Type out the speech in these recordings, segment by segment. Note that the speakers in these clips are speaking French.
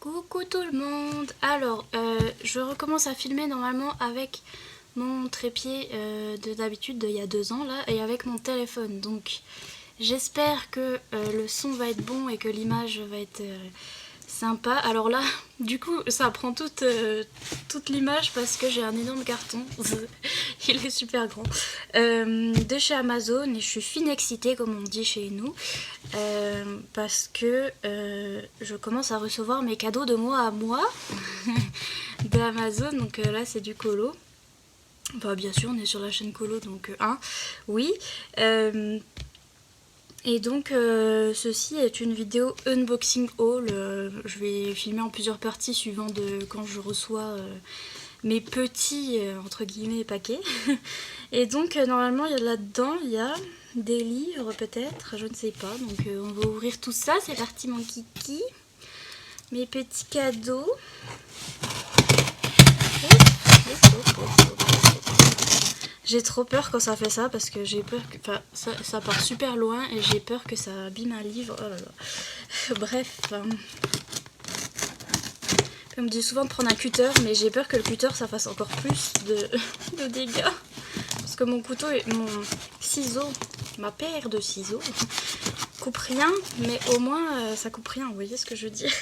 Coucou tout le monde. Alors, je recommence à filmer normalement avec mon trépied de d'habitude d'il y a 2 ans là, et avec mon téléphone. Donc, j'espère que le son va être bon et que l'image va être sympa. Alors là, du coup, ça prend toute l'image parce que j'ai un énorme carton. Il est super grand. De chez Amazon, et je suis fine excitée comme on dit chez nous. Parce que je commence à recevoir mes cadeaux de mois à mois de Amazon. Donc là, c'est du colo. Bah, bien sûr, on est sur la chaîne colo, donc oui. Et donc ceci est une vidéo unboxing haul. Je vais filmer en plusieurs parties suivant de quand je reçois mes petits entre guillemets paquets. Et donc normalement là-dedans il y a des livres peut-être, je ne sais pas. Donc on va ouvrir tout ça. C'est parti mon kiki. Mes petits cadeaux. J'ai trop peur quand ça fait ça parce que j'ai peur que ça part super loin et j'ai peur que ça abîme un livre. Oh là là. Bref. On me dit souvent de prendre un cutter, mais j'ai peur que le cutter ça fasse encore plus de dégâts. Parce que mon couteau et mon ciseau, ma paire de ciseaux, coupe rien, mais au moins ça coupe rien, vous voyez ce que je veux dire?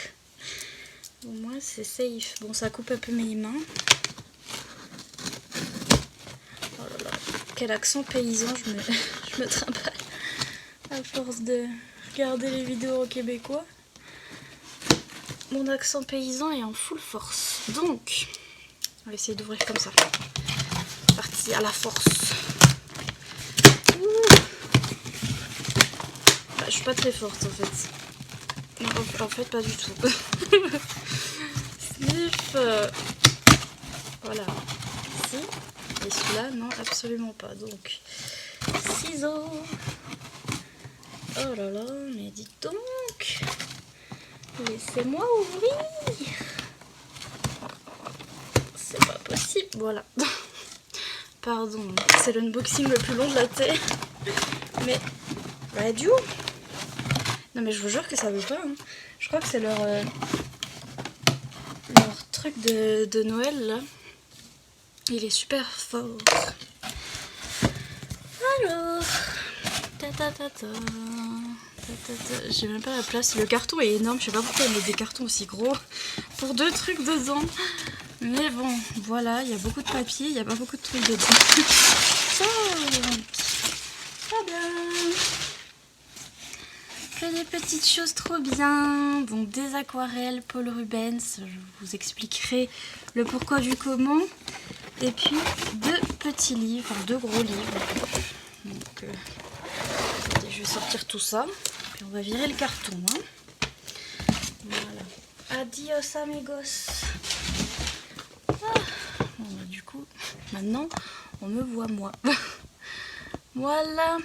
Au moins c'est safe. Bon, ça coupe un peu mes mains. Oh là là, quel accent paysan je me trimballe à force de regarder les vidéos en québécois. Mon accent paysan est en full force. Donc, on va essayer d'ouvrir comme ça. Parti à la force. Bah, je suis pas très forte en fait. Non, en fait, pas du tout. Sniff. Voilà. Si. Et celui-là, non, absolument pas. Donc, ciseaux. Oh là là, mais dites donc. Laissez-moi ouvrir. C'est pas possible. Voilà. Pardon, c'est l'unboxing le plus long de la terre. Mais, bah du coup. Non mais je vous jure que ça veut pas. Hein. Je crois que c'est leur truc de Noël là. Il est super fort. Alors, j'ai même pas la place. Le carton est énorme. Je sais pas pourquoi ils mettent des cartons aussi gros pour 2 trucs dedans. Mais bon, voilà, il y a beaucoup de papier, il n'y a pas beaucoup de trucs dedans. Très bien. Que des petites choses trop bien. Donc des aquarelles Paul Rubens, je vous expliquerai le pourquoi du comment. Et puis 2 petits livres, 2 gros livres. Donc je vais sortir tout ça. Puis on va virer le carton. Hein. Voilà. Adios amigos. Bon, bah, du coup, maintenant, on me voit moi. Voilà.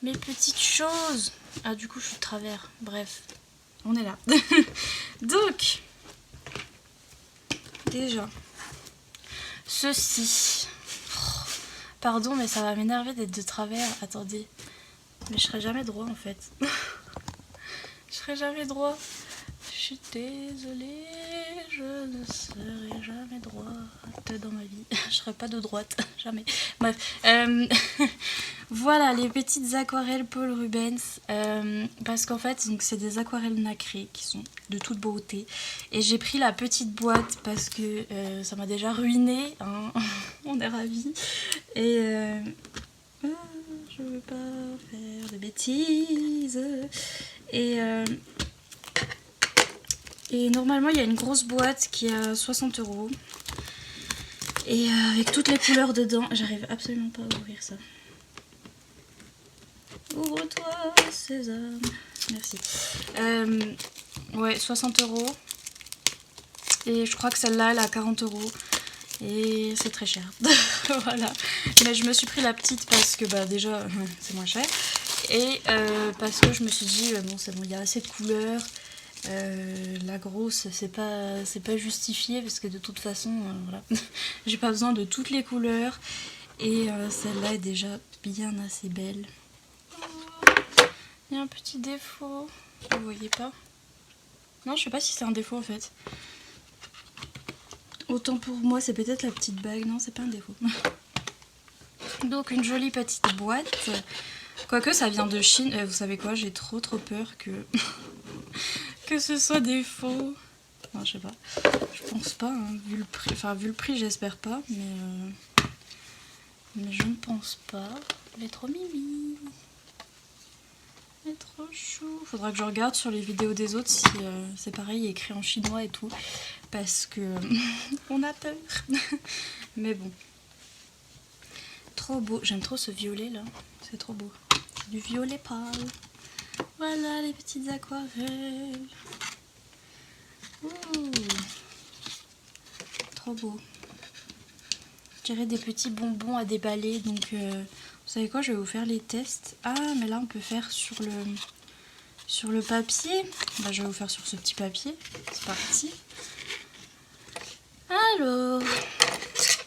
Mes petites choses. Ah, du coup, je suis de travers. Bref, on est là. Donc, déjà, ceci. Oh, pardon, mais ça va m'énerver d'être de travers. Attendez. Mais je serai jamais droit, en fait. Je serai jamais droit. Je suis désolée, je ne serai jamais droite dans ma vie. Je serai pas de droite, jamais. Bref, voilà les petites aquarelles Paul Rubens. Parce qu'en fait, c'est des aquarelles nacrées qui sont de toute beauté. Et j'ai pris la petite boîte parce que ça m'a déjà ruiné. Hein. On est ravis. Et je veux pas faire de bêtises. Et normalement, il y a une grosse boîte qui est à 60 €. Et avec toutes les couleurs dedans, j'arrive absolument pas à ouvrir ça. Ouvre-toi, Sésame. Merci. Ouais, 60 €. Et je crois que celle-là, elle est à 40 €. Et c'est très cher. Voilà. Mais je me suis pris la petite parce que bah, déjà, c'est moins cher. Et parce que je me suis dit, bon, c'est bon, il y a assez de couleurs. La grosse c'est pas justifié parce que de toute façon voilà. J'ai pas besoin de toutes les couleurs et celle-là est déjà bien assez belle. Il y a un petit défaut, vous voyez pas, Non, je sais pas si c'est un défaut en fait. Autant pour moi, c'est peut-être la petite bague. Non, c'est pas un défaut. Donc une jolie petite boîte. Quoique ça vient de Chine. Vous savez quoi, j'ai trop peur que... que ce soit des faux. Non, je sais pas. Je pense pas, hein, vu le prix. Enfin, vu le prix, j'espère pas. Mais je ne pense pas. Elle est trop mimi. Elle est trop chou. Faudra que je regarde sur les vidéos des autres si c'est pareil, écrit en chinois et tout. Parce que on a peur. Mais bon. Trop beau. J'aime trop ce violet là. C'est trop beau. Du violet pâle. Voilà les petites aquarelles. Ouh. Trop beau. Je dirais des petits bonbons à déballer. Donc vous savez quoi, je vais vous faire les tests. Ah mais là on peut faire sur le papier. Bah, je vais vous faire sur ce petit papier. C'est parti. Alors,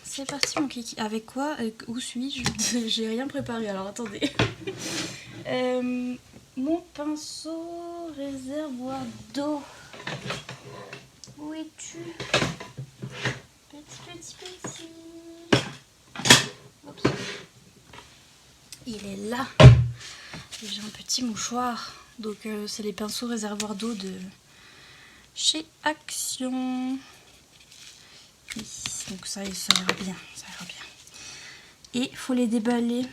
c'est parti mon kiki. Avec quoi? Où suis-je? J'ai rien préparé, alors attendez. Mon pinceau réservoir d'eau. Où es-tu? Petit. Oups. Il est là. J'ai un petit mouchoir. Donc c'est les pinceaux réservoirs d'eau de chez Action. Oui, donc ça ira bien. Et il faut les déballer.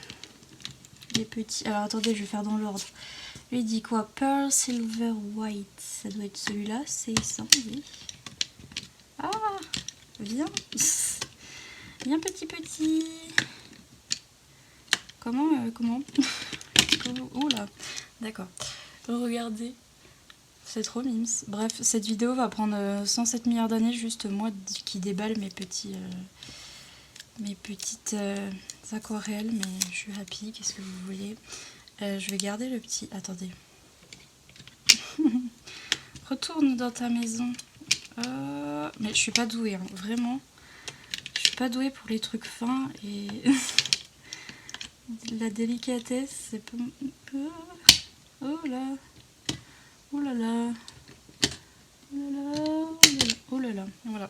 Les petits. Alors attendez, je vais faire dans l'ordre. Lui dit quoi? Pearl, Silver, White. Ça doit être celui-là, c'est ça, oui. Ah, viens. Viens petit. Comment Oh là, d'accord. Regardez. C'est trop mimes. Bref, cette vidéo va prendre 107 milliards d'années, juste moi qui déballe mes petites aquarelles, mais je suis happy, qu'est-ce que vous voulez. Je vais garder le petit... Attendez. Retourne dans ta maison. Mais je suis pas douée, hein. Vraiment. Je suis pas douée pour les trucs fins et... la délicatesse, c'est pas... Oh là. Oh là là. Oh là là. Voilà.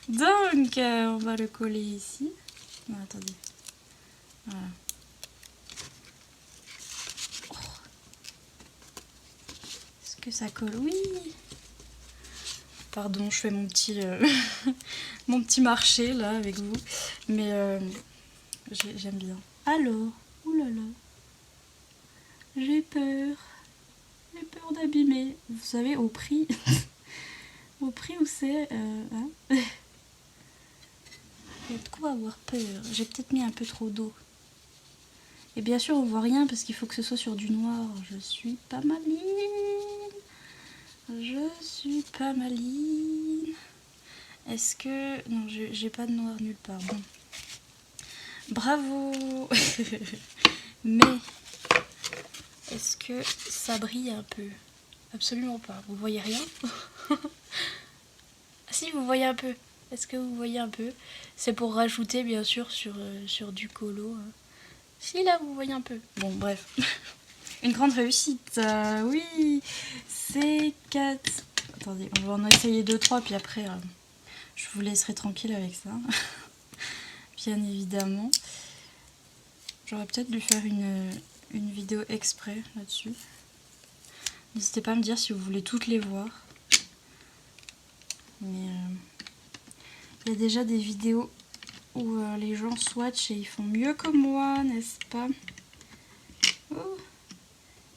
Donc, on va le coller ici. Non, attendez. Voilà. Oh. Est-ce que ça colle? Oui. Pardon, je fais mon petit, mon petit marché là avec vous. Mais j'aime bien. Alors, oh là là. J'ai peur. J'ai peur d'abîmer. Vous savez, au prix... au prix où c'est... hein. Il y a de quoi avoir peur. J'ai peut-être mis un peu trop d'eau. Et bien sûr, on voit rien parce qu'il faut que ce soit sur du noir. Je suis pas maline. Est-ce que... Non, j'ai pas de noir nulle part. Bon. Bravo. Mais... est-ce que ça brille un peu? Absolument pas. Vous voyez rien? Ah si, vous voyez un peu. Est-ce que vous voyez un peu? C'est pour rajouter bien sûr sur du colo. Si là vous voyez un peu. Bon bref. Une grande réussite. Oui. C'est 4. Attendez, on va en essayer 2-3 puis après je vous laisserai tranquille avec ça. Bien évidemment. J'aurais peut-être dû faire une vidéo exprès là-dessus. N'hésitez pas à me dire si vous voulez toutes les voir. Mais il y a déjà des vidéos où les gens swatchent et ils font mieux que moi, n'est-ce pas? Oh.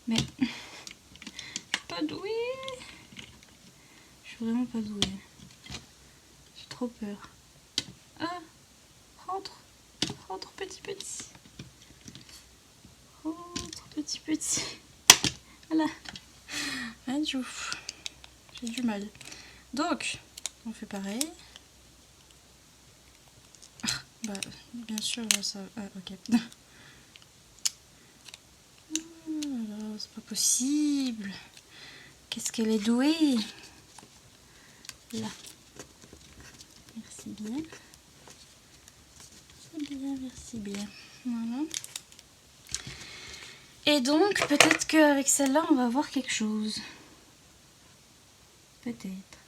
Mais je suis pas douée. Je suis vraiment pas douée. J'ai trop peur. Ah, rentre petit. Rentre petit. Voilà. Adieu. J'ai du mal. Donc, on fait pareil. Bah, bien sûr, ça... Ah, ok. C'est pas possible. Qu'est-ce qu'elle est douée. Là. Merci bien. Merci bien. Voilà. Et donc, peut-être qu'avec celle-là, on va voir quelque chose. peut-être.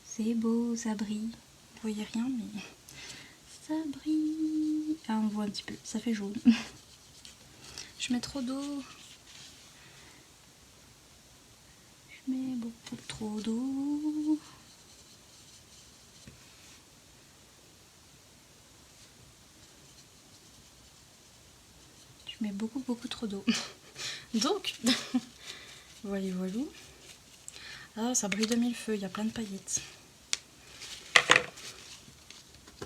C'est beau, ça brille. Vous voyez rien, mais ça brille. Ah, on voit un petit peu, ça fait jaune. Je mets trop d'eau. Je mets beaucoup trop d'eau. Je mets beaucoup trop d'eau. Donc, voilà. Ah, ça brille de mille feux, il y a plein de paillettes.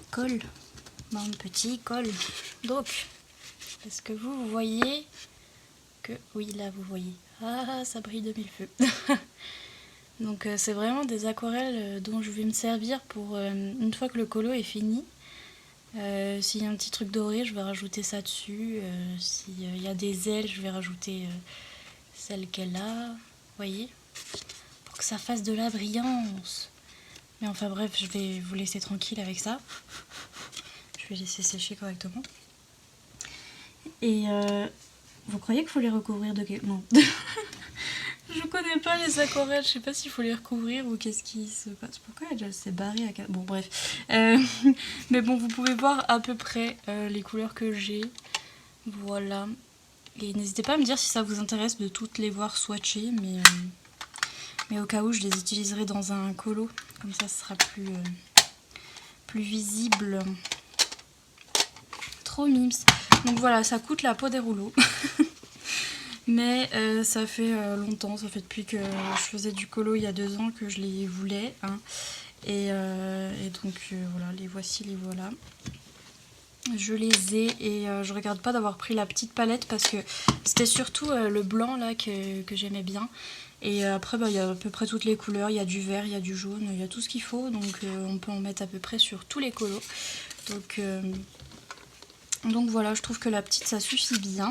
Colle, mon petit colle. Donc, est-ce que vous voyez que... Oui, là, vous voyez. Ah, ça brille de mille feux. Donc, c'est vraiment des aquarelles dont je vais me servir pour, une fois que le colo est fini. S'il y a un petit truc doré, je vais rajouter ça dessus. S'il y a des ailes, je vais rajouter celle qu'elle a. Vous voyez ? Pour que ça fasse de la brillance. Mais enfin bref, je vais vous laisser tranquille avec ça. Je vais laisser sécher correctement. Et vous croyez qu'il faut les recouvrir de quelque... Non. Je connais pas les aquarelles, je sais pas s'il faut les recouvrir ou qu'est-ce qui se passe. Pourquoi elle s'est barrée à... Bon bref. Mais bon, vous pouvez voir à peu près les couleurs que j'ai. Voilà. Et n'hésitez pas à me dire si ça vous intéresse de toutes les voir swatcher, mais au cas où je les utiliserai dans un colo. Comme ça, ce sera plus visible. Trop mimes. Donc voilà, ça coûte la peau des rouleaux. Mais ça fait longtemps, ça fait depuis que je faisais du colo il y a 2 ans que je les voulais. Hein. Et donc voilà, les voici, les voilà. Je les ai et je regarde pas d'avoir pris la petite palette parce que c'était surtout le blanc là que j'aimais bien. Et après il y a à peu près toutes les couleurs, il y a du vert, il y a du jaune, il y a tout ce qu'il faut. Donc on peut en mettre à peu près sur tous les colos. Donc voilà, je trouve que la petite ça suffit bien.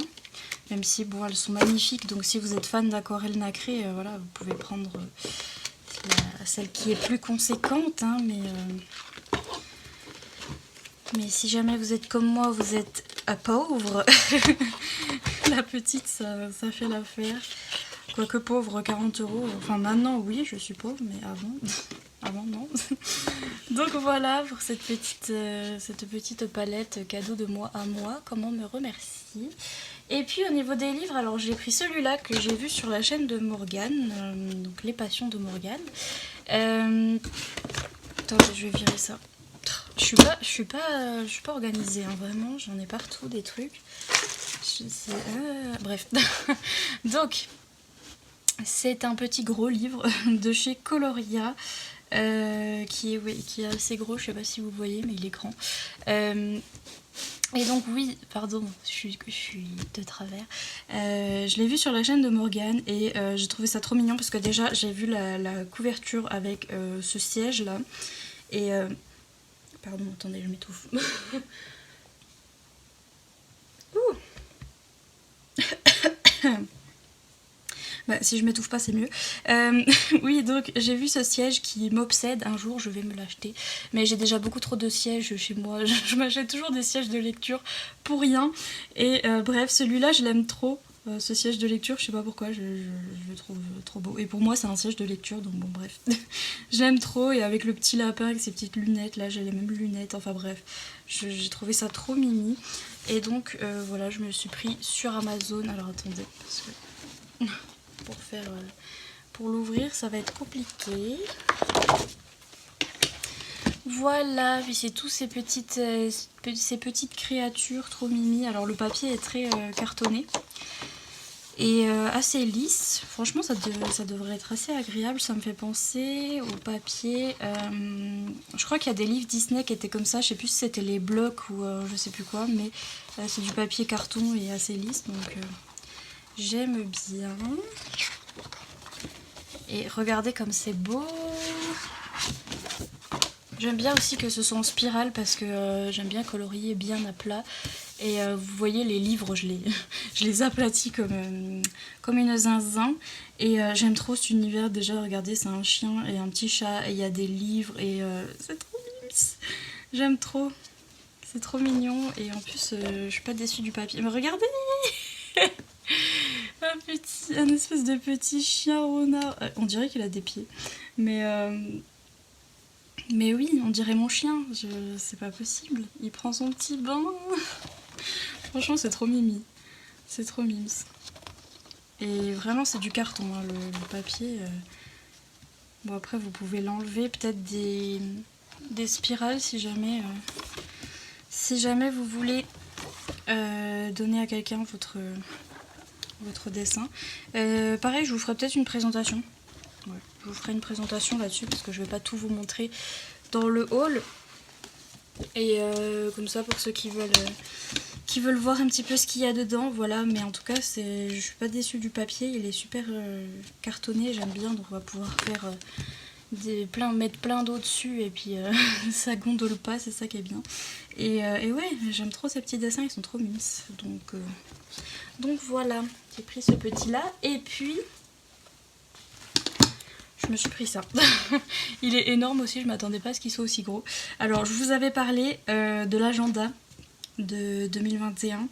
Même si bon, elles sont magnifiques, donc si vous êtes fan d'aquarelle nacrée, voilà, vous pouvez prendre celle qui est plus conséquente, hein, mais si jamais vous êtes comme moi, vous êtes pauvre, la petite ça fait l'affaire. Quoique pauvre, 40 €, enfin maintenant oui, je suis pauvre, mais avant non. Donc voilà pour cette petite palette cadeau de moi à moi, comment me remercie. Et puis au niveau des livres, alors j'ai pris celui-là que j'ai vu sur la chaîne de Morgane, donc Les Passions de Morgane. Attendez, je vais virer ça. Je suis pas organisée, hein, vraiment, j'en ai partout des trucs. Bref. Donc, c'est un petit gros livre de chez Coloria. Qui est assez gros, je sais pas si vous voyez, mais il est grand. Et donc oui, pardon, je suis de travers. Je l'ai vu sur la chaîne de Morgane et j'ai trouvé ça trop mignon parce que déjà j'ai vu la couverture avec ce siège là. Et pardon, attendez, je m'étouffe. Bah, si je m'étouffe pas, c'est mieux. Oui, donc j'ai vu ce siège qui m'obsède. Un jour, je vais me l'acheter. Mais j'ai déjà beaucoup trop de sièges chez moi. Je m'achète toujours des sièges de lecture pour rien. Et bref, celui-là, je l'aime trop. Ce siège de lecture, je sais pas pourquoi, je le trouve trop beau. Et pour moi, c'est un siège de lecture, donc bon, bref. J'aime trop. Et avec le petit lapin, avec ses petites lunettes, là, j'ai les mêmes lunettes. Enfin bref, j'ai trouvé ça trop mimi. Et donc, voilà, je me le suis pris sur Amazon. Alors attendez, parce que... pour l'ouvrir ça va être compliqué. Voilà, puis c'est tous ces petites créatures trop mimi. Alors le papier est très cartonné et assez lisse. Franchement ça devrait être assez agréable. Ça me fait penser au papier, je crois qu'il y a des livres Disney qui étaient comme ça. Je sais plus si c'était les blocs ou je sais plus quoi, mais c'est du papier carton et assez lisse, donc j'aime bien. Et regardez comme c'est beau. J'aime bien aussi que ce soit en spirale parce que j'aime bien colorier bien à plat. Et vous voyez les livres, je les aplatis comme une zinzin. Et j'aime trop cet univers. Déjà regardez, c'est un chien et un petit chat et il y a des livres et c'est trop mignon. J'aime trop. C'est trop mignon et en plus je suis pas déçue du papier. Mais regardez. un espèce de petit chien renard. On dirait qu'il a des pieds. Mais oui, on dirait mon chien. C'est pas possible. Il prend son petit bain. Franchement, c'est trop mimi. C'est trop mimes. Et vraiment, c'est du carton, hein, le papier. Bon, après, vous pouvez l'enlever. Peut-être des spirales si jamais vous voulez donner à quelqu'un votre dessin. Pareil, je vous ferai peut-être une présentation. Ouais, je vous ferai une présentation là-dessus parce que je vais pas tout vous montrer dans le haul. Et comme ça, pour ceux qui veulent voir un petit peu ce qu'il y a dedans, voilà. Mais en tout cas, je suis pas déçue du papier. Il est super cartonné, j'aime bien. Donc on va pouvoir faire mettre plein d'eau dessus et puis ça gondole pas, c'est ça qui est bien. Et ouais, j'aime trop ces petits dessins, ils sont trop mimes. Donc voilà, j'ai pris ce petit là et puis je me suis pris ça. Il est énorme aussi, je m'attendais pas à ce qu'il soit aussi gros. Alors je vous avais parlé de l'agenda de 2021.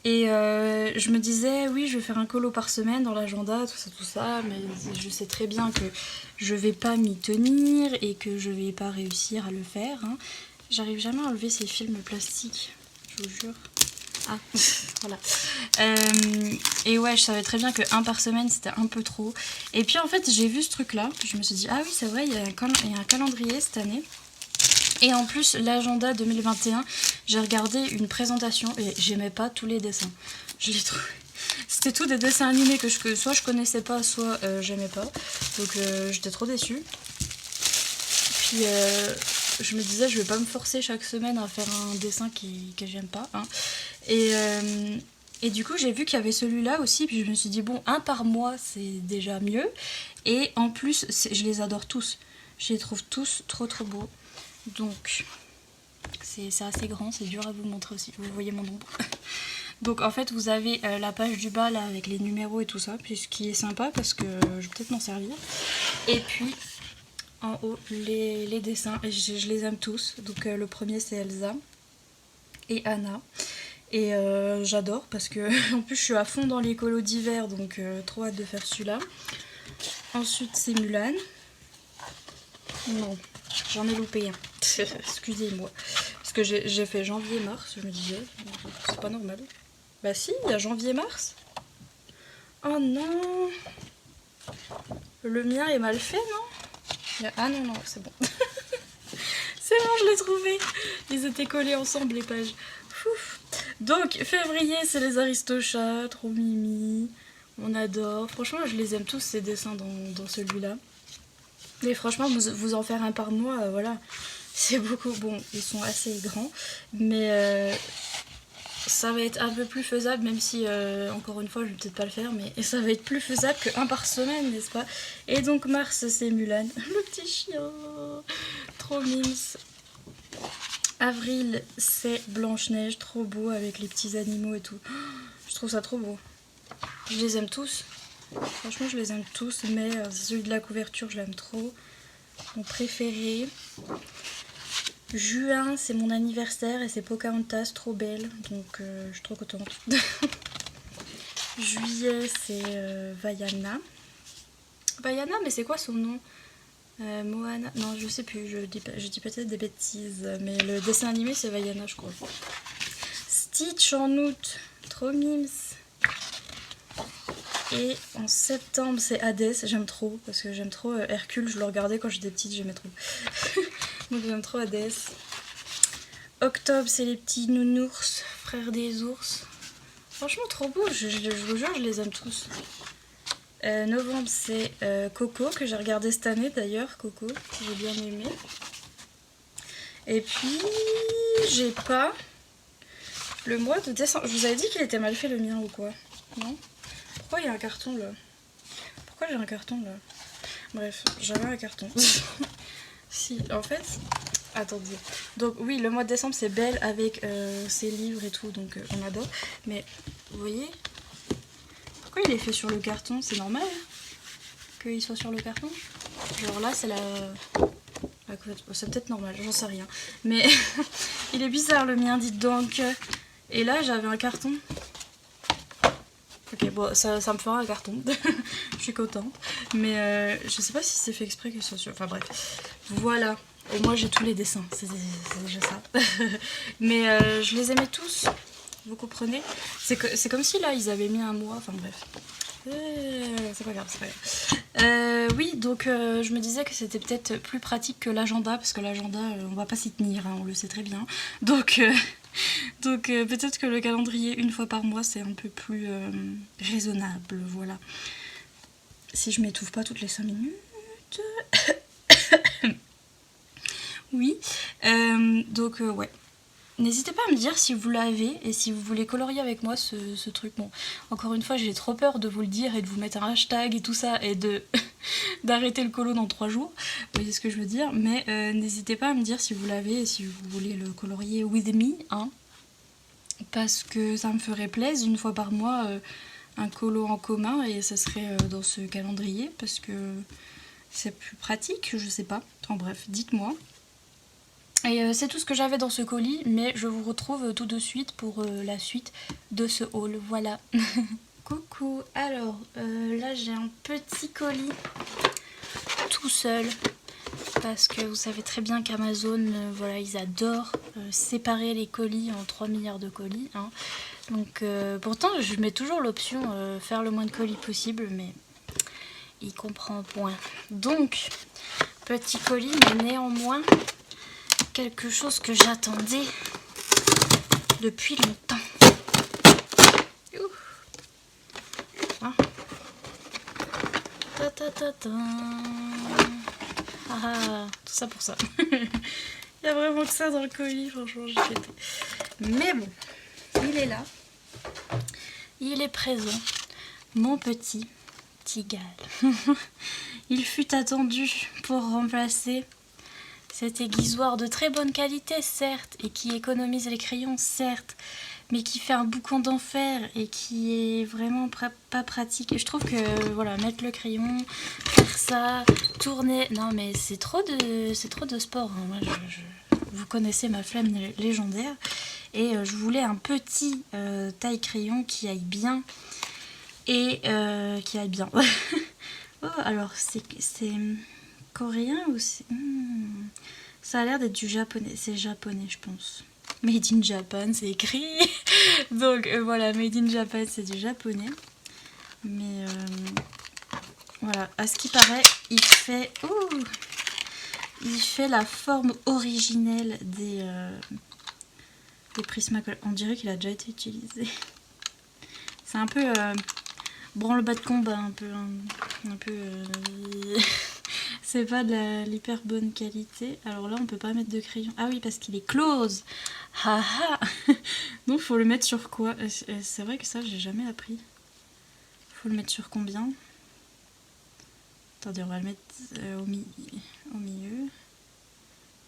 Et je me disais, oui, je vais faire un colo par semaine dans l'agenda, tout ça, mais je sais très bien que je vais pas m'y tenir et que je vais pas réussir à le faire. Hein. J'arrive jamais à enlever ces films plastiques, je vous jure. Ah, voilà. Et ouais, je savais très bien que un par semaine, c'était un peu trop. Et puis en fait, j'ai vu ce truc-là, je me suis dit, ah oui, c'est vrai, il y a un calendrier cette année. Et en plus, l'agenda 2021, j'ai regardé une présentation et j'aimais pas tous les dessins. Je les trouvais... C'était tout des dessins animés que soit je connaissais pas, soit j'aimais pas. Donc j'étais trop déçue. Puis je me disais, je vais pas me forcer chaque semaine à faire un dessin que j'aime pas. Hein. Et du coup, j'ai vu qu'il y avait celui-là aussi. Puis je me suis dit, bon, un par mois, c'est déjà mieux. Et en plus, je les adore tous. Je les trouve tous trop trop beaux. Donc c'est assez grand, c'est dur à vous montrer aussi, vous voyez mon ombre. Donc en fait vous avez la page du bas là avec les numéros et tout ça, puis ce qui est sympa parce que je vais peut-être m'en servir. Et puis en haut les dessins, et je les aime tous. Donc le premier c'est Elsa et Anna. Et j'adore parce que en plus je suis à fond dans les colos d'hiver, donc trop hâte de faire celui-là. Ensuite c'est Mulan. Non, j'en ai loupé un. Excusez-moi. Parce que j'ai fait janvier-mars, je me disais. C'est pas normal. Bah si, il y a janvier-mars. Oh non. Le mien est mal fait, non? Ah non, non, c'est bon. C'est bon, je l'ai trouvé. Ils étaient collés ensemble, les pages. Ouf. Donc, février, c'est les Aristochats. Trop mimi. On adore. Franchement, je les aime tous, ces dessins dans celui-là. Mais franchement, vous en faire un par mois, voilà. C'est beaucoup. Bon, ils sont assez grands, mais ça va être un peu plus faisable, même si, encore une fois, je vais peut-être pas le faire, mais ça va être plus faisable qu'un par semaine, n'est-ce pas? Et donc, mars, c'est Mulan. Le petit chien. Trop mimes. Avril, c'est Blanche-Neige. Trop beau, avec les petits animaux et tout. Je trouve ça trop beau. Je les aime tous. Franchement, je les aime tous, mais celui de la couverture, je l'aime trop. Mon préféré. Juin, c'est mon anniversaire et c'est Pocahontas, trop belle, donc je suis trop contente. Juillet, c'est Vaiana. Vaiana, mais c'est quoi son nom? Moana, non, je sais plus, je dis peut-être des bêtises, mais le dessin animé, c'est Vaiana, je crois. Stitch en août, trop mimes. Et en septembre, c'est Hadès, j'aime trop, parce que j'aime trop Hercule, je le regardais quand j'étais petite, j'aimais trop. Donc j'aime trop Hadès. Octobre, c'est les petits nounours, frères des ours. Franchement, trop beau, je vous jure, je les aime tous. Novembre, c'est Coco, que j'ai regardé cette année d'ailleurs, Coco, que j'ai bien aimé. Et puis, j'ai pas le mois de décembre. Je vous avais dit qu'il était mal fait le mien ou quoi? Non? Pourquoi il y a un carton là? Pourquoi j'ai un carton là? Bref, j'avais un carton. Si, en fait, attendez. Donc oui, le mois de décembre c'est Belle avec ses livres et tout, donc on adore. Mais vous voyez, pourquoi il est fait sur le carton? C'est normal hein, qu'il soit sur le carton. Genre là c'est la couverture. C'est peut-être normal, j'en sais rien. Mais il est bizarre le mien, dites donc. Et là j'avais un carton. Ok, bon, ça me fera un carton. Je suis contente. Mais je sais pas si c'est fait exprès que ce soit... Enfin bref. Voilà. Et moi j'ai tous les dessins. C'est déjà ça. Mais je les aimais tous. Vous comprenez? C'est comme si là ils avaient mis un mois. Enfin bref. C'est pas grave, c'est pas grave. Oui, donc je me disais que c'était peut-être plus pratique que l'agenda, parce que l'agenda, on va pas s'y tenir, hein, on le sait très bien. Donc peut-être que le calendrier une fois par mois, c'est un peu plus raisonnable, voilà. Si je m'étouffe pas toutes les 5 minutes. Oui, donc ouais. N'hésitez pas à me dire si vous l'avez et si vous voulez colorier avec moi ce truc. Bon, encore une fois, j'ai trop peur de vous le dire et de vous mettre un hashtag et tout ça et d'arrêter le colo dans 3 jours. Vous voyez ce que je veux dire. Mais n'hésitez pas à me dire si vous l'avez et si vous voulez le colorier with me, hein. Parce que ça me ferait plaisir une fois par mois un colo en commun et ça serait dans ce calendrier parce que c'est plus pratique, je sais pas. Enfin bref, dites-moi. Et c'est tout ce que j'avais dans ce colis, mais je vous retrouve tout de suite pour la suite de ce haul, voilà. Coucou, alors là j'ai un petit colis tout seul, parce que vous savez très bien qu'Amazon, voilà, ils adorent séparer les colis en 3 milliards de colis, hein. Donc pourtant je mets toujours l'option faire le moins de colis possible, mais il comprend point. Donc, petit colis, mais néanmoins... quelque chose que j'attendais depuis longtemps. Hein, ta ta ta ta. Ah, tout ça pour ça. Il y a vraiment que ça dans le colis, franchement, j'ai pété. Mais bon, il est là. Il est présent. Mon petit Tigal. Il fut attendu pour remplacer cette aiguisoire de très bonne qualité, certes, et qui économise les crayons, certes, mais qui fait un boucan d'enfer et qui est vraiment pas pratique. Et je trouve que, voilà, mettre le crayon, faire ça, tourner... Non, mais c'est trop de sport, hein. Moi, vous connaissez ma flemme légendaire. Et je voulais un petit taille crayon qui aille bien. Et qui aille bien. Oh, alors, c'est coréen ou c'est... Ça a l'air d'être du japonais. C'est japonais, je pense. Made in Japan, c'est écrit. Donc voilà, Made in Japan, c'est du japonais. Mais voilà, à ce qui paraît, il fait la forme originelle des Prismacolor. On dirait qu'il a déjà été utilisé. C'est un peu branle-bas de combat, un peu... C'est pas de l'hyper bonne qualité. Alors là, on peut pas mettre de crayon. Ah oui, parce qu'il est close. Haha. Donc, faut le mettre sur quoi? C'est vrai que ça, j'ai jamais appris. Faut le mettre sur combien? Attendez, on va le mettre au milieu.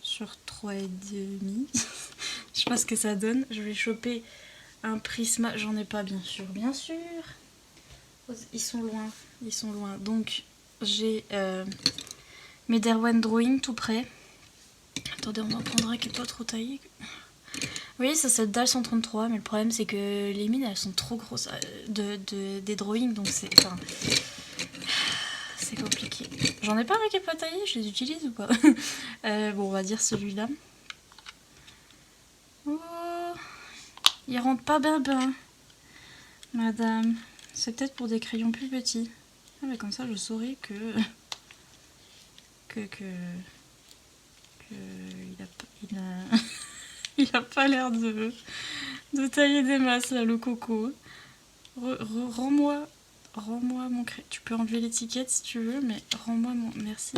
Sur 3,5. Je sais pas ce que ça donne. Je vais choper un prisma. J'en ai pas, bien sûr. Bien sûr. Ils sont loin. Ils sont loin. Donc, j'ai... mes Derwent Drawing tout près. Attendez, on en prendra un qui n'est pas trop taillé. Vous voyez, ça c'est le DAL 133, mais le problème c'est que les mines elles sont trop grosses des drawings, donc c'est compliqué. J'en ai pas un qui est pas taillé, je les utilise ou pas? Bon, on va dire celui-là. Oh, il rentre pas ben, madame. C'est peut-être pour des crayons plus petits. Ah, mais comme ça je saurais que... il a pas l'air de tailler des masses là, le coco. Rends-moi mon crayon. Tu peux enlever l'étiquette si tu veux, mais rends-moi mon... Merci.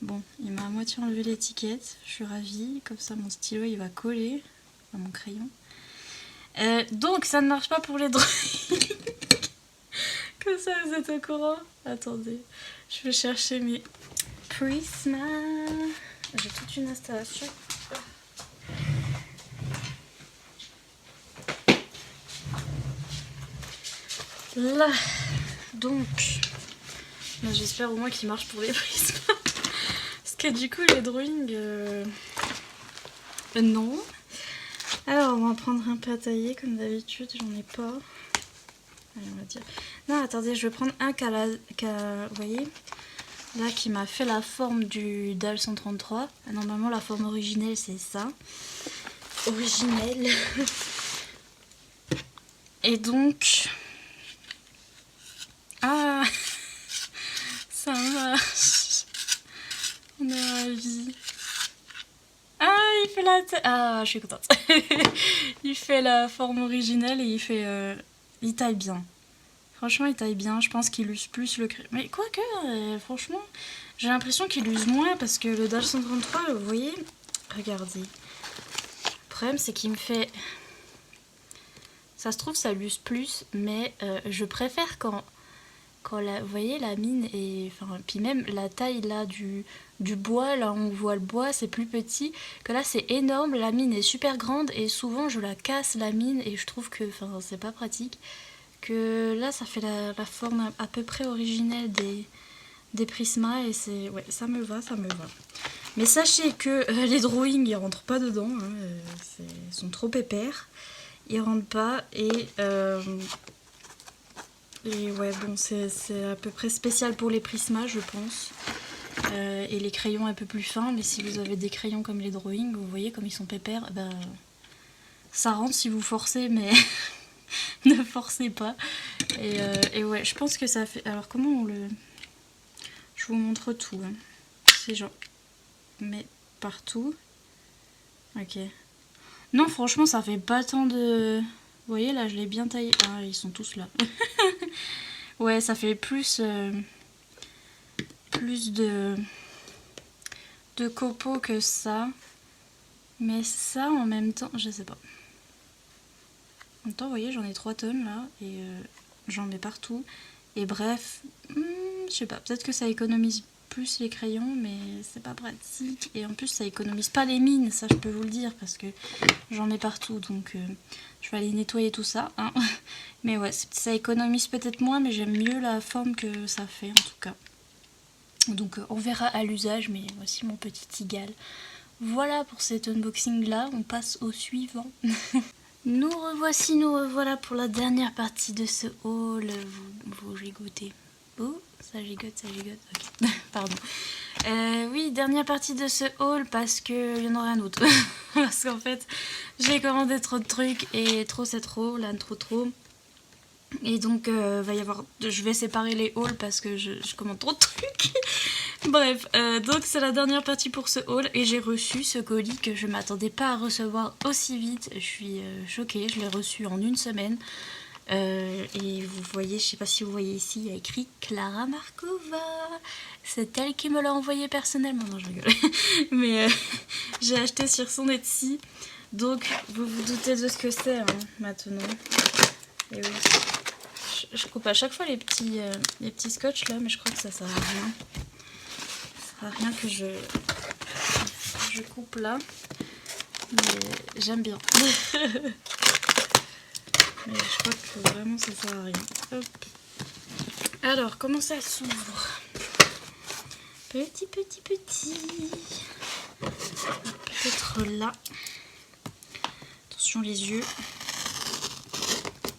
Bon, il m'a à moitié enlevé l'étiquette. Je suis ravie. Comme ça, mon stylo, il va coller à mon crayon. Donc, ça ne marche pas pour les drawings. Comme ça, vous êtes au courant. Attendez, je vais chercher mes... Prisma. J'ai toute une installation. Là, donc, j'espère au moins qu'il marche pour les prismes. Parce que du coup, les drawings, non. Alors, on va prendre un peu à tailler comme d'habitude. J'en ai pas. allez, on va dire. Non, attendez, je vais prendre un vous voyez, là, qui m'a fait la forme du DAL 133. Normalement, la forme originelle, c'est ça. Originelle. Et donc... Ah, ça marche. On est ravis. Ah, il fait la tête. Ah, je suis contente. Il fait la forme originelle et il fait... il taille bien. Franchement, il taille bien. Je pense qu'il use plus le crayon. Mais quoique, franchement, j'ai l'impression qu'il use moins parce que le DAL 133, vous voyez, regardez. Le problème, c'est qu'il me fait... Ça se trouve, ça l'use plus, mais je préfère quand vous voyez, la mine et... Enfin, puis même la taille là du bois, là on voit le bois, c'est plus petit. Que là, c'est énorme, la mine est super grande et souvent je la casse la mine et je trouve que c'est pas pratique. Que là, ça fait la forme à peu près originelle des Prisma et c'est... Ouais, ça me va. Mais sachez que les drawings, ils rentrent pas dedans, hein, ils sont trop épais. Ils rentrent pas et ouais, bon, c'est à peu près spécial pour les Prisma, je pense. Et les crayons un peu plus fins, mais si vous avez des crayons comme les drawings, vous voyez comme ils sont pépères, ben, ça rentre si vous forcez, mais ne forcez pas. Et ouais, je pense que ça fait... Alors comment on le... Je vous montre tout. Hein. C'est genre... Mais partout. Ok. Non, franchement, ça fait pas tant de... Vous voyez, là, je l'ai bien taillé. Ah, ils sont tous là. Ouais, ça fait plus... plus de copeaux que ça. Mais ça, en même temps, je sais pas. En même temps, vous voyez, j'en ai 3 tonnes, là. Et j'en mets partout. Et bref, je sais pas. Peut-être que ça économise plus les crayons, mais c'est pas pratique. Et en plus, ça économise pas les mines, ça, je peux vous le dire. Parce que j'en mets partout, donc... je vais aller nettoyer tout ça. Hein. Mais ouais, ça économise peut-être moins, mais j'aime mieux la forme que ça fait en tout cas. Donc on verra à l'usage, mais voici mon petit Tigal. Voilà pour cet unboxing là, on passe au suivant. Nous revoilà pour la dernière partie de ce haul. Vous gigotez. Oh, ça gigote, ok. Pardon. Oui, dernière partie de ce haul parce qu'il y en aura un autre. Parce qu'en fait, j'ai commandé trop de trucs et trop c'est trop, là trop. Et donc, va y avoir... je vais séparer les hauls parce que je commande trop de trucs. Bref, donc c'est la dernière partie pour ce haul et j'ai reçu ce colis que je m'attendais pas à recevoir aussi vite. Je suis choquée, je l'ai reçu en 1 semaine. Et vous voyez, je sais pas si vous voyez ici, il y a écrit Klara Markova. C'est elle qui me l'a envoyé personnellement. Non, je rigole. Mais j'ai acheté sur son Etsy. Donc, vous vous doutez de ce que c'est hein, maintenant. Et oui. Je coupe à chaque fois les petits scotch là, mais je crois que ça sert à rien. Ça sert à rien que je coupe là. Mais j'aime bien. Mais je crois que vraiment ça sert à rien. Hop. Alors, comment ça s'ouvre? Petit. Peut-être là. Attention les yeux.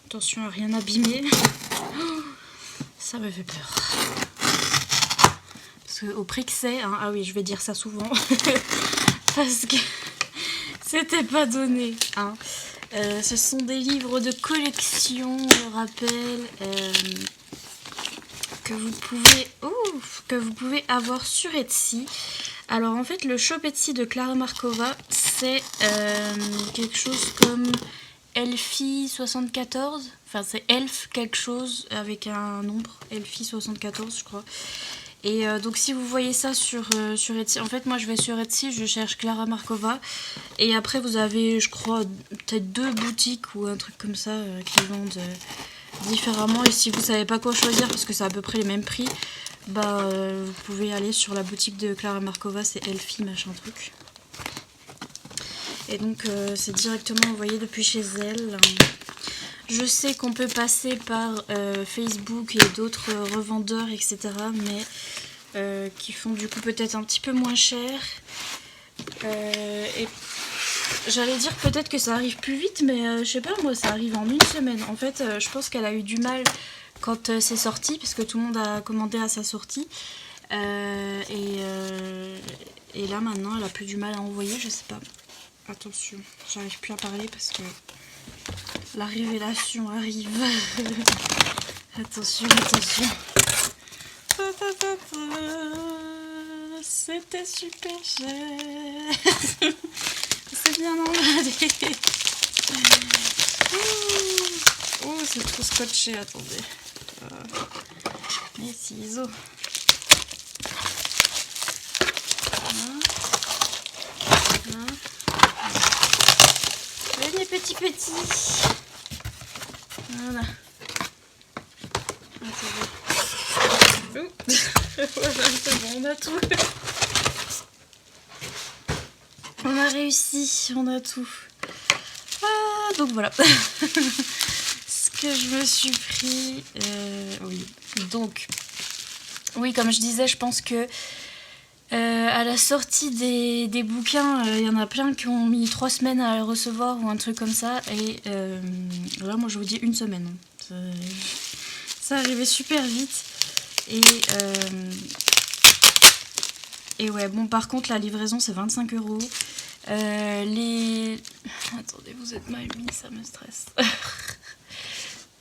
Attention à rien abîmer. Oh, ça me fait peur. Parce que au prix que c'est, hein, ah oui, je vais dire ça souvent. Parce que c'était pas donné. Hein. Ce sont des livres de collection, je rappelle, que vous pouvez avoir sur Etsy. Alors en fait, le shop Etsy de Klara Markova, c'est quelque chose comme Elfie 74. Enfin, c'est Elf quelque chose avec un nombre, Elfie 74, je crois. Et donc si vous voyez ça sur Etsy, en fait moi je vais sur Etsy, je cherche Klara Markova et après vous avez je crois peut-être 2 boutiques ou un truc comme ça qui vendent différemment et si vous savez pas quoi choisir parce que c'est à peu près les mêmes prix, bah vous pouvez aller sur la boutique de Klara Markova, c'est Elfie machin truc. Et donc c'est directement envoyé depuis chez elle. Je sais qu'on peut passer par Facebook et d'autres revendeurs, etc. Mais qui font du coup peut-être un petit peu moins cher. Et J'allais dire peut-être que ça arrive plus vite, mais je sais pas, moi ça arrive en une semaine. En fait, je pense qu'elle a eu du mal quand c'est sorti, parce que tout le monde a commandé à sa sortie. Et là maintenant, elle a plus du mal à envoyer, je sais pas. Attention, j'arrive plus à parler parce que la révélation arrive. Attention, attention. C'était super cher. C'est bien emballé. Oh, c'est trop scotché, attendez. Les ciseaux. Venez petit. Voilà. Attendez. Voilà, c'est bon, on a tout. On a réussi, on a tout. Ah, donc voilà. Ce que je me suis pris. Oui. Donc, oui, comme je disais, je pense que à la sortie des bouquins, il y en a plein qui ont mis 3 semaines à les recevoir ou un truc comme ça. Et là, moi, je vous dis une semaine. Ça arrivait super vite. Et ouais, bon, par contre, la livraison, c'est 25 €. Attendez, vous êtes mal mis, ça me stresse.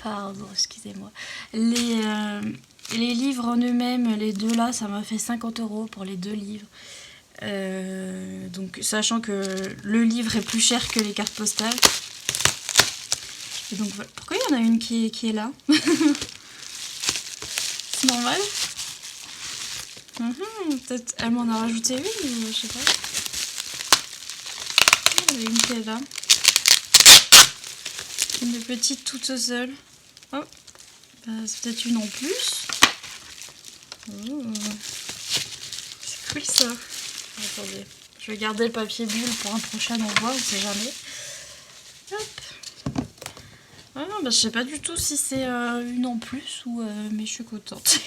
Pardon, excusez-moi. Les livres en eux-mêmes, les deux là, ça m'a fait 50 € pour les 2 livres. Donc, sachant que le livre est plus cher que les cartes postales. Et donc, voilà. Pourquoi il y en a une qui est là? C'est normal? Peut-être elle m'en a rajouté une, ou je sais pas. Il y en a une qui est là. Une petite toute seule. Oh, c'est peut-être une en plus. Oh. C'est cool ça. Attendez, je vais garder le papier bulle pour un prochain envoi, on sait jamais. Hop. Ah non, je sais pas du tout si c'est une en plus ou mais je suis contente.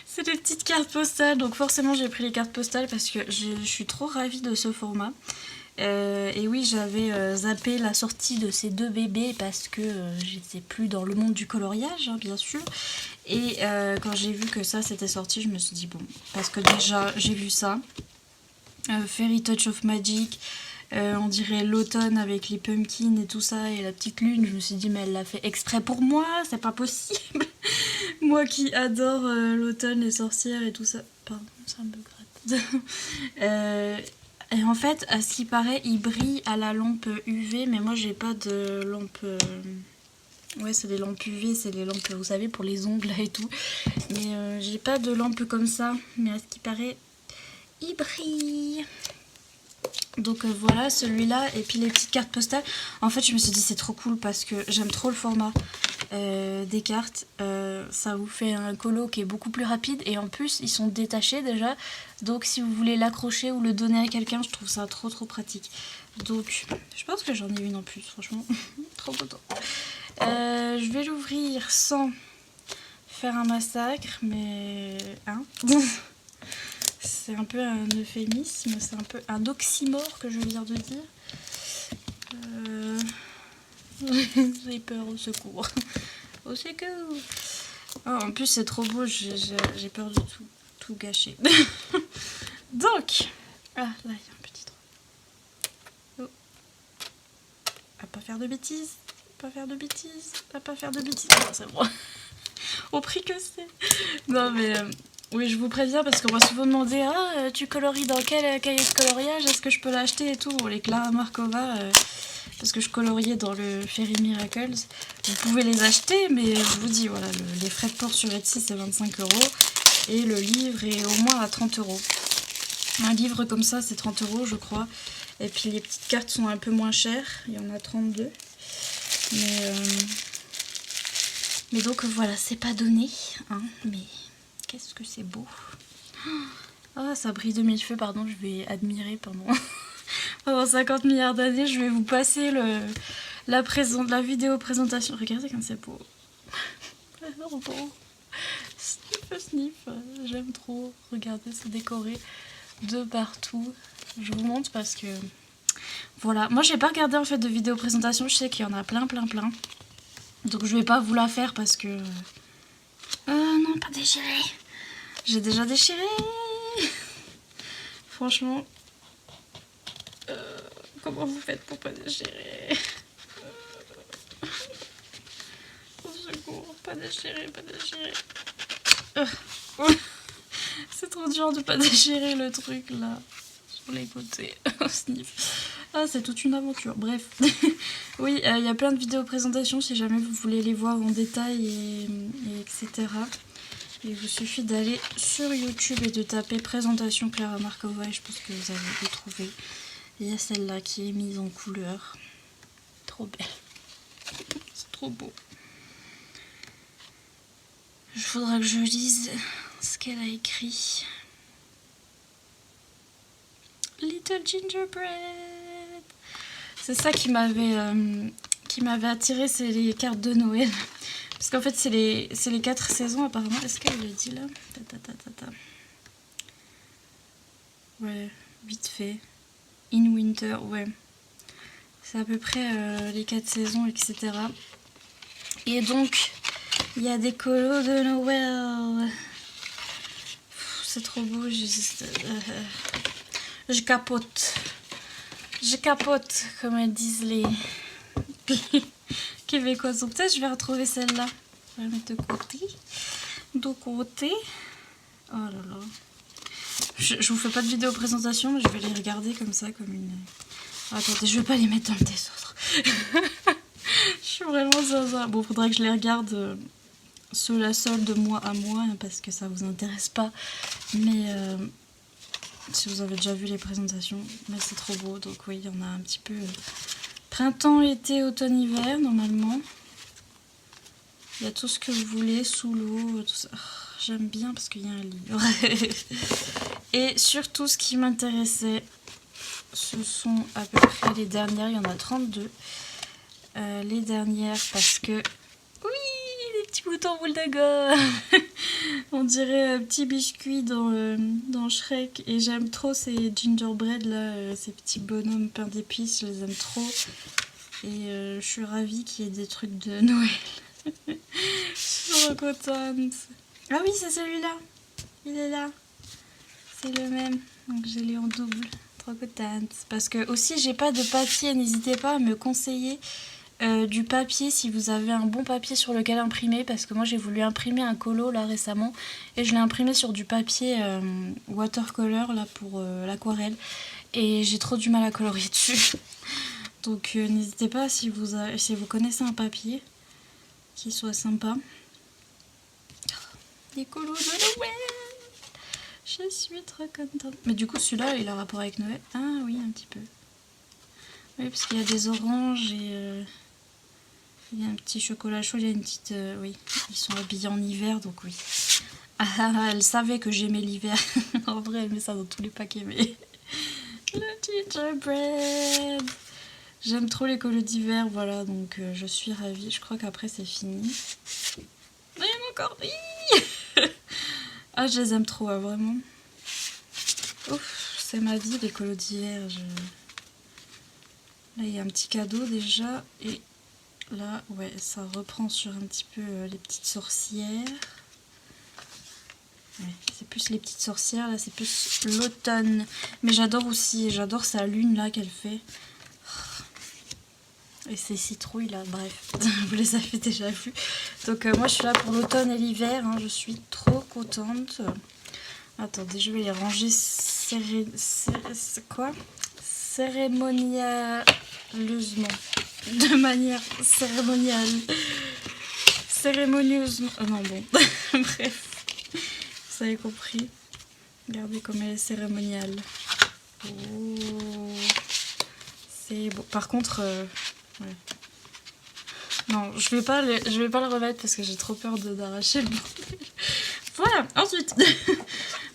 C'est des petites cartes postales, donc forcément j'ai pris les cartes postales parce que je suis trop ravie de ce format. Et oui, j'avais zappé la sortie de ces 2 bébés parce que j'étais plus dans le monde du coloriage, hein, bien sûr. Et quand j'ai vu que ça s'était sorti, je me suis dit bon, parce que déjà j'ai vu ça, Fairy Touch of Magic, on dirait l'automne avec les pumpkins et tout ça et la petite lune. Je me suis dit mais elle l'a fait exprès pour moi, c'est pas possible. Moi qui adore l'automne, les sorcières et tout ça. Pardon, ça me gratte. Et en fait, à ce qui paraît, il brille à la lampe UV, mais moi j'ai pas de lampe. Ouais, c'est des lampes UV, c'est les lampes, vous savez, pour les ongles et tout. Mais j'ai pas de lampe comme ça, mais à ce qui paraît, il brille. Donc voilà, celui-là, et puis les petites cartes postales. En fait, je me suis dit c'est trop cool parce que j'aime trop le format des cartes. Ça vous fait un colo qui est beaucoup plus rapide et en plus, ils sont détachés déjà. Donc si vous voulez l'accrocher ou le donner à quelqu'un, je trouve ça trop pratique. Donc, je pense que j'en ai une en plus, franchement. Trop content. Je vais l'ouvrir sans faire un massacre, mais... Hein. C'est un peu un euphémisme, c'est un peu un oxymore que je viens de dire. J'ai peur, au secours. Au secours. Oh, en plus c'est trop beau, j'ai peur de tout gâcher. Donc, ah là il y a un petit trou. Oh. À pas faire de bêtises, pas faire de bêtises, à pas faire de bêtises. Non, c'est bon. Au prix que c'est. Non mais... oui, je vous préviens parce qu'on m'a souvent demandé ah, tu colories dans quel cahier de coloriage, est-ce que je peux l'acheter et tout. Bon, les Clara Markova, parce que je coloriais dans le Fairy Miracles, vous pouvez les acheter, mais je vous dis, voilà, les frais de port sur Etsy c'est 25 € et le livre est au moins à 30 €. Un livre comme ça c'est 30 € je crois, et puis les petites cartes sont un peu moins chères, il y en a 32. Mais donc voilà, c'est pas donné, hein, mais... Qu'est-ce que c'est beau. Ah, ça brille de mille feux, pardon, je vais admirer pendant 50 milliards d'années. Je vais vous passer la vidéo présentation. Regardez comme c'est beau. Alors beau. Sniff. J'aime trop. Regardez, c'est décoré de partout. Je vous montre parce que Voilà, moi j'ai pas regardé en fait de vidéo présentation, je sais qu'il y en a plein. Donc je vais pas vous la faire parce que... non, pas déchiré. J'ai déjà déchiré. Franchement... comment vous faites pour pas déchirer? Au secours, pas déchirer. C'est trop dur de pas déchirer le truc là. Sur les côtés. Au sniff. Ah, c'est toute une aventure. Bref. Oui, il y a plein de vidéos présentations si jamais vous voulez les voir en détail et etc. Il vous suffit d'aller sur YouTube et de taper présentation Clara Markova et je pense que vous allez les trouver. Il y a celle-là qui est mise en couleur. Trop belle. C'est trop beau. Il faudra que je lise ce qu'elle a écrit. Little Gingerbread. C'est ça qui m'avait attiré, c'est les cartes de Noël. Parce qu'en fait, c'est les 4 saisons apparemment. Est-ce qu'elle le dit là? Ouais, vite fait. In Winter, ouais. C'est à peu près les 4 saisons, etc. Et donc, il y a des colos de Noël. C'est trop beau, je capote. Je capote, comme elles disent les Québécois. Donc peut-être je vais retrouver celle-là. Je vais la mettre de côté. De côté. Oh là là. Je vous fais pas de vidéo présentation, mais je vais les regarder comme ça, comme une... Attendez, je vais pas les mettre dans le désordre. Je suis vraiment zaza. Bon, faudrait que je les regarde sous la solde de mois à mois, hein, parce que ça vous intéresse pas. Mais si vous avez déjà vu les présentations, mais c'est trop beau. Donc oui, il y en a un petit peu printemps, été, automne, hiver, normalement. Il y a tout ce que vous voulez, sous l'eau, tout ça. Oh, j'aime bien parce qu'il y a un livre. Et surtout, ce qui m'intéressait, ce sont à peu près les dernières. Il y en a 32. Les dernières parce que... Oui, les petits boutons boule de gomme. On dirait un petit biscuit dans Shrek. Et j'aime trop ces gingerbread là, ces petits bonhommes peints d'épices. Je les aime trop. Et je suis ravie qu'il y ait des trucs de Noël. Je suis trop contente. Ah oui, c'est celui-là. Il est là. C'est le même. Donc je l'ai en double. Trop contente. Parce que aussi, j'ai pas de papier. N'hésitez pas à me conseiller du papier si vous avez un bon papier sur lequel imprimer. Parce que moi, j'ai voulu imprimer un colo là récemment. Et je l'ai imprimé sur du papier watercolor là pour l'aquarelle. Et j'ai trop du mal à colorier dessus. Donc n'hésitez pas si vous connaissez un papier qui soit sympa. Des colos de Noël. Je suis trop contente. Mais du coup celui-là il a rapport avec Noël. Ah oui, un petit peu. Oui, parce qu'il y a des oranges et il y a un petit chocolat chaud. Il y a une petite... oui, ils sont habillés en hiver donc oui. Ah, elle savait que j'aimais l'hiver. En vrai elle met ça dans tous les paquets mais... Le gingerbread. J'aime trop les colos d'hiver, voilà, donc je suis ravie. Je crois qu'après c'est fini. Il y en a encore. Ah, je les aime trop, hein, vraiment. Ouf, c'est ma vie les colos d'hiver. Là, il y a un petit cadeau déjà. Et là, ouais, ça reprend sur un petit peu les petites sorcières. Ouais, c'est plus les petites sorcières, là c'est plus l'automne. Mais j'adore aussi, j'adore sa lune là qu'elle fait. Et ces citrouilles là, bref, vous les avez déjà vus. Donc moi je suis là pour l'automne et l'hiver, hein, je suis trop contente. Attendez, je vais les ranger cérémonialeusement. De manière cérémoniale. Cérémonieusement. Non bon, bref, vous avez compris. Regardez comme elle est cérémoniale. Oh. C'est beau. Par contre... ouais. Non, je vais pas le remettre parce que j'ai trop peur d'arracher le bordel. Voilà, ensuite,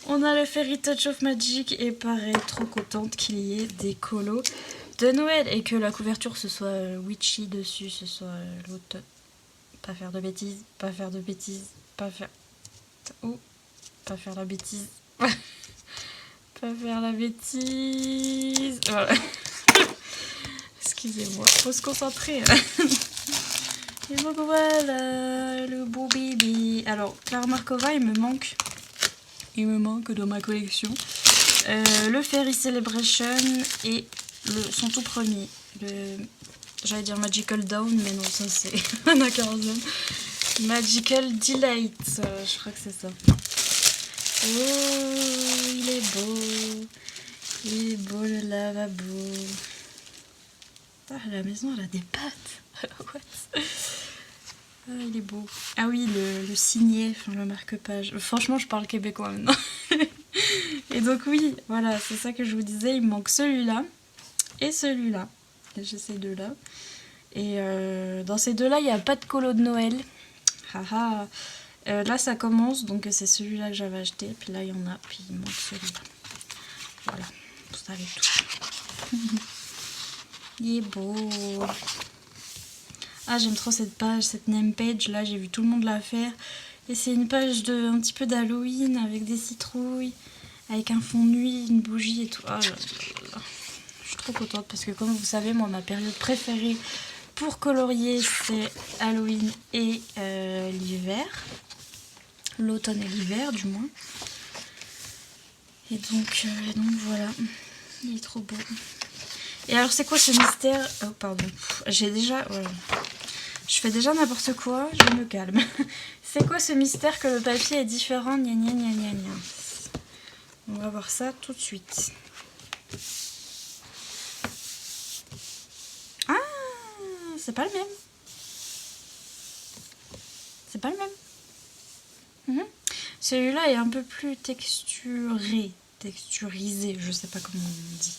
on a le Fairy Touch of Magic et pareil, trop contente qu'il y ait des colos de Noël et que la couverture ce soit witchy dessus, ce soit l'automne. Pas faire de bêtises, pas faire de bêtises, pas faire... Oh, pas faire la bêtise. Pas faire la bêtise. Voilà. Excusez-moi, faut se concentrer. Et donc voilà, le beau bébé. Alors, Clara Markova, il me manque dans ma collection le Fairy Celebration et son tout premier, j'allais dire Magical Dawn, mais non, ça c'est Anna Carousel. Magical Delight, je crois que c'est ça. Oh, il est beau le lavabo. Ah, la maison elle a des pattes. What? Ah, il est beau. Ah oui, le signet, enfin le marque-page. Franchement, je parle québécois maintenant. Et donc oui, voilà, c'est ça que je vous disais. Il me manque celui-là et celui-là. J'ai ces deux-là. Et dans ces deux-là, il n'y a pas de colo de Noël. Haha. Là, ça commence, donc c'est celui-là que j'avais acheté. Puis là, il y en a, puis il me manque celui-là. Voilà, vous savez tout. Il est beau. Ah, j'aime trop cette page, cette name page. Là, j'ai vu tout le monde la faire. Et c'est une page un petit peu d'Halloween avec des citrouilles, avec un fond de nuit, une bougie et tout. Oh là là là. Je suis trop contente parce que, comme vous savez, moi, ma période préférée pour colorier, c'est Halloween et l'hiver. L'automne et l'hiver, du moins. Et donc voilà. Il est trop beau. Et alors, c'est quoi ce mystère? Oh, pardon. J'ai déjà... Voilà. Je fais déjà n'importe quoi, je me calme. C'est quoi ce mystère que le papier est différent? Gna gna gna gna gna. On va voir ça tout de suite. Ah, c'est pas le même. C'est pas le même. Celui-là est un peu plus texturisé, je sais pas comment on dit.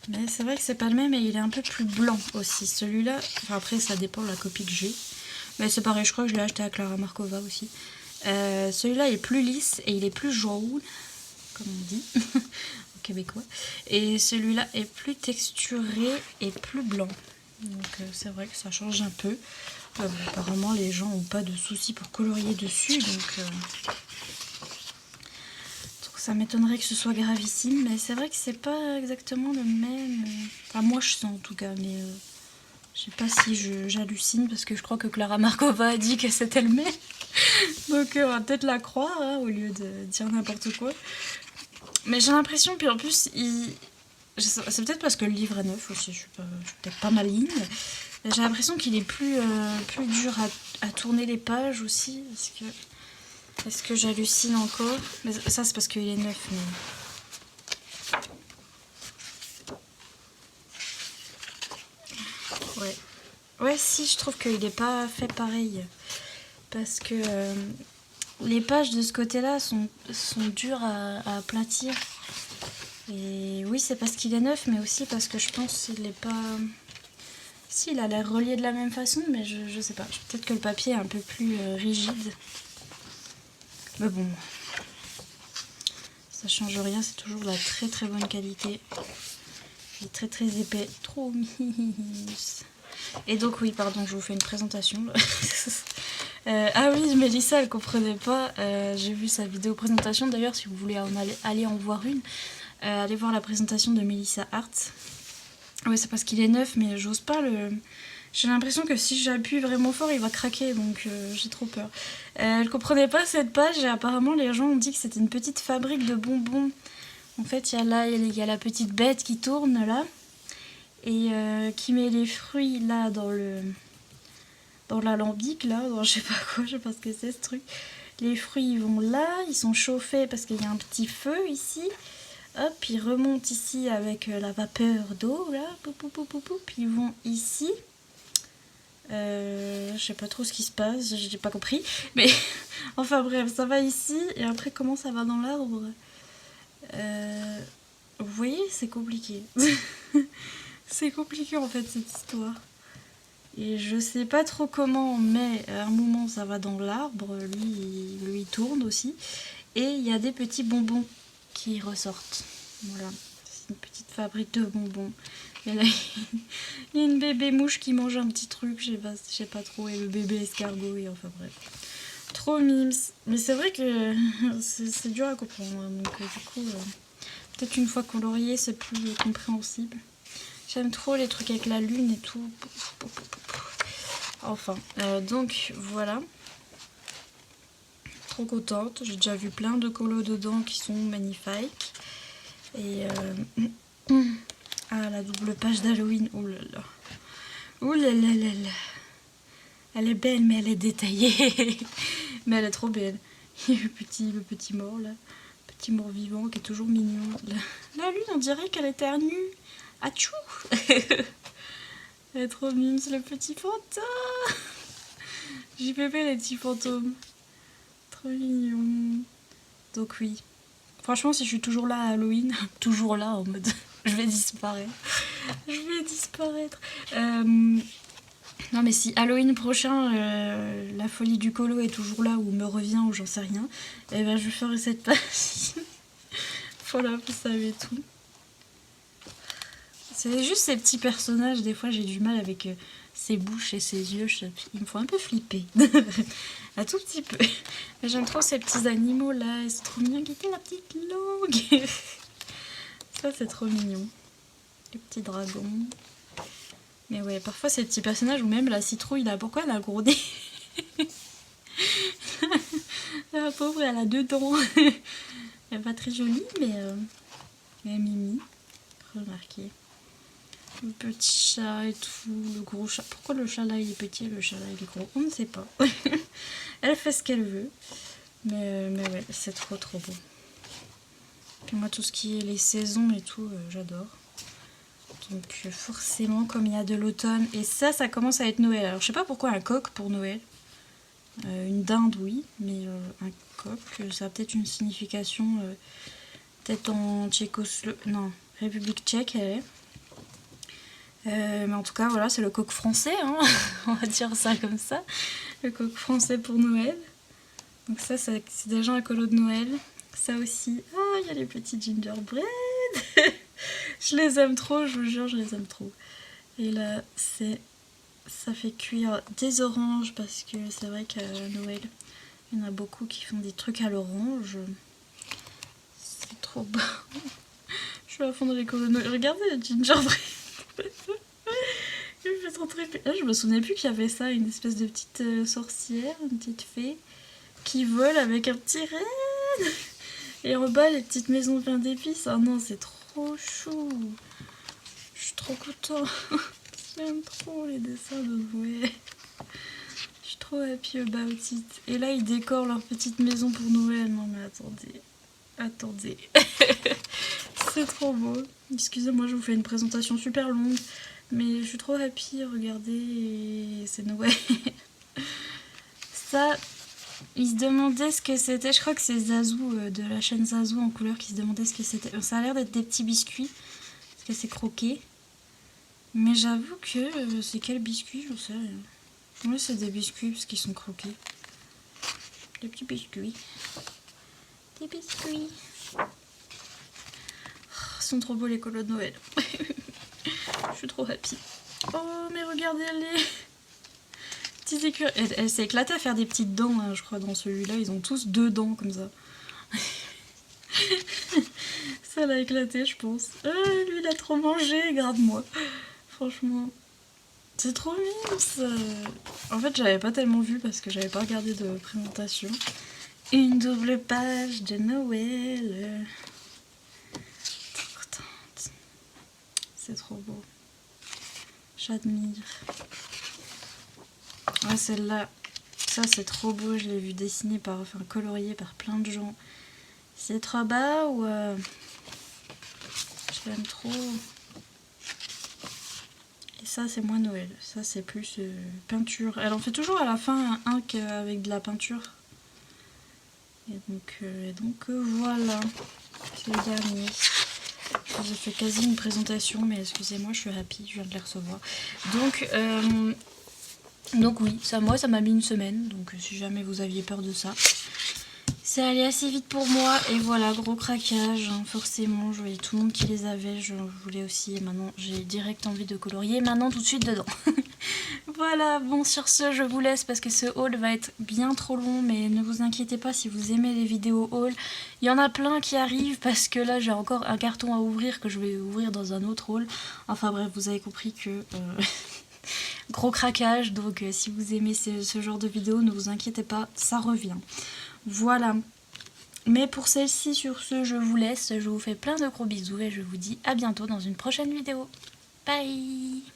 Mais c'est vrai que c'est pas le même et il est un peu plus blanc aussi. Celui-là, enfin après ça dépend de la copie que j'ai. Mais c'est pareil, je crois que je l'ai acheté à Clara Markova aussi. Celui-là est plus lisse et il est plus jaune, comme on dit, au québécois. Et celui-là est plus texturé et plus blanc. Donc c'est vrai que ça change un peu. Bon, apparemment les gens n'ont pas de soucis pour colorier dessus, donc ça m'étonnerait que ce soit gravissime. Mais c'est vrai que c'est pas exactement le même. Enfin moi je sens en tout cas, mais je sais pas si j'hallucine parce que je crois que Clara Markova a dit que c'était le même. Donc on va peut-être la croire hein, au lieu de dire n'importe quoi. Mais j'ai l'impression, puis en plus, c'est peut-être parce que le livre est neuf aussi, je suis peut-être pas maligne. J'ai l'impression qu'il est plus dur à tourner les pages aussi. Est-ce que j'hallucine encore? Mais ça c'est parce qu'il est neuf. Mais... Ouais, si, je trouve qu'il n'est pas fait pareil. Parce que les pages de ce côté-là sont dures à aplatir. Et oui, c'est parce qu'il est neuf, mais aussi parce que je pense qu'il n'est pas... Si, il a l'air relié de la même façon, mais je sais pas. Peut-être que le papier est un peu plus rigide. Mais bon, ça change rien, c'est toujours de la très très bonne qualité. Il est très très épais, trop mince. Et donc oui, pardon, je vous fais une présentation. Ah oui, Mélissa, elle comprenait pas. J'ai vu sa vidéo présentation. D'ailleurs, si vous voulez aller en voir une, allez voir la présentation de Mélissa Art. Oui, c'est parce qu'il est neuf, mais j'ose pas le... J'ai l'impression que si j'appuie vraiment fort, il va craquer, donc j'ai trop peur. Elle comprenait pas cette page et apparemment les gens ont dit que c'était une petite fabrique de bonbons. En fait, il y a la petite bête qui tourne là et qui met les fruits là dans l'alambic là, dans je sais pas quoi, je sais pas ce que c'est ce truc. Les fruits ils vont là, ils sont chauffés parce qu'il y a un petit feu ici. Hop, ils remontent ici avec la vapeur d'eau là, puis ils vont ici. Je sais pas trop ce qui se passe, j'ai pas compris, mais enfin bref, ça va ici et après comment ça va dans l'arbre, vous voyez, c'est compliqué. C'est compliqué en fait cette histoire et je sais pas trop comment, mais à un moment ça va dans l'arbre, lui il tourne aussi et il y a des petits bonbons qui ressortent. Voilà, c'est une petite fabrique de bonbons. Et là, il y a une bébé mouche qui mange un petit truc, je sais pas trop, et le bébé escargot, et enfin bref. Trop mimes. Mais c'est vrai que c'est dur à comprendre, donc du coup, peut-être une fois colorié, c'est plus compréhensible. J'aime trop les trucs avec la lune et tout. Enfin, donc voilà. Trop contente. J'ai déjà vu plein de colos dedans qui sont magnifiques. Et ah, la double page d'Halloween. Oh là là. Oh là là là là. Elle est belle, mais elle est détaillée. Mais elle est trop belle. Le petit mort là. Petit mort vivant qui est toujours mignon. La lune, on dirait qu'elle éternue. Atchou. Elle est trop mignonne, c'est le petit fantôme. J'ai fait les petits fantômes. Trop mignon. Donc oui. Franchement, si je suis toujours là à Halloween, toujours là en mode je vais disparaître. Je vais disparaître. Non mais si Halloween prochain, la folie du colo est toujours là ou me revient ou j'en sais rien, et ben je ferai cette page. Voilà, vous savez tout. C'est juste ces petits personnages, des fois j'ai du mal avec ses bouches et ses yeux, ils me font un peu flipper. Un tout petit peu. Mais j'aime trop ces petits animaux là, c'est trop mignon. Regardez la petite langue. Ça c'est trop mignon. Les petits dragons. Mais ouais, parfois ces petits personnages, ou même la citrouille là, pourquoi elle a gros nez? La pauvre, elle a 2 dents. Elle est pas très jolie, mais Mimi, remarquez. Le petit chat et tout, le gros chat. Pourquoi le chat là il est petit et le chat là il est gros? On ne sait pas. Elle fait ce qu'elle veut. Mais ouais, c'est trop beau. Puis moi tout ce qui est les saisons et tout, j'adore. Donc forcément comme il y a de l'automne. Et ça commence à être Noël. Alors je sais pas pourquoi un coq pour Noël. Une dinde oui, mais un coq, ça a peut-être une signification. Peut-être en Tchécoslovaquie. Non, République tchèque elle est. Mais en tout cas, voilà, c'est le coq français, hein. On va dire ça comme ça. Le coq français pour Noël. Donc ça, c'est déjà un colo de Noël. Ça aussi. Ah, il y a les petits gingerbread. Je les aime trop, je vous jure, je les aime trop. Et là, ça fait cuire des oranges parce que c'est vrai qu'à Noël, il y en a beaucoup qui font des trucs à l'orange. C'est trop beau. Je suis à fond dans les colos de Noël. Regardez le gingerbread. Je me souvenais plus qu'il y avait ça, une espèce de petite sorcière, une petite fée qui vole avec un petit renne et en bas les petites maisons pleines d'épices. Oh non, c'est trop chou. Je suis trop contente. J'aime trop les dessins de Noël. Je suis trop happy about it. Et là ils décorent leur petite maison pour Noël. Non mais attendez. C'est trop beau. Excusez-moi, je vous fais une présentation super longue. Mais je suis trop happy, regardez, c'est Noël. Ça, ils se demandaient ce que c'était. Je crois que c'est Zazou, de la chaîne Zazou en couleur, qui se demandait ce que c'était. Ça a l'air d'être des petits biscuits, parce que c'est croqué. Mais j'avoue que c'est quel biscuit, je sais rien. Ouais, c'est des biscuits, parce qu'ils sont croqués. Des petits biscuits. Des biscuits. Oh, ils sont trop beaux les colos de Noël. Je suis trop happy. Oh, mais regardez les petits écureuils. Elle s'est éclatée à faire des petites dents, hein, je crois, dans celui-là. Ils ont tous 2 dents, comme ça. Ça l'a éclaté, je pense. Lui, il a trop mangé, regarde-moi. Franchement, c'est trop mignon, ça. En fait, j'avais pas tellement vu, parce que j'avais pas regardé de présentation. Une double page de Noël. Trop contente. C'est trop beau. J'admire. Ouais, celle-là, ça c'est trop beau, je l'ai vu dessiner enfin colorié par plein de gens. C'est trop bas ou je l'aime trop. Et ça c'est moins Noël, ça c'est plus peinture. Elle en fait toujours à la fin un avec de la peinture. Et donc voilà, c'est le dernier. Je vous ai fait quasi une présentation, mais excusez-moi, je suis happy, je viens de les recevoir. Donc oui, moi ça m'a mis une semaine, donc si jamais vous aviez peur de ça. C'est allé assez vite pour moi, et voilà, gros craquage, hein, forcément, je voyais tout le monde qui les avait, je voulais aussi, et maintenant j'ai direct envie de colorier, maintenant tout de suite dedans. Voilà, bon sur ce je vous laisse parce que ce haul va être bien trop long, mais ne vous inquiétez pas si vous aimez les vidéos haul. Il y en a plein qui arrivent parce que là j'ai encore un carton à ouvrir que je vais ouvrir dans un autre haul. Enfin bref, vous avez compris que gros craquage, donc si vous aimez ce genre de vidéos, ne vous inquiétez pas, ça revient. Voilà. Mais pour celle-ci, sur ce, je vous laisse, je vous fais plein de gros bisous et je vous dis à bientôt dans une prochaine vidéo. Bye!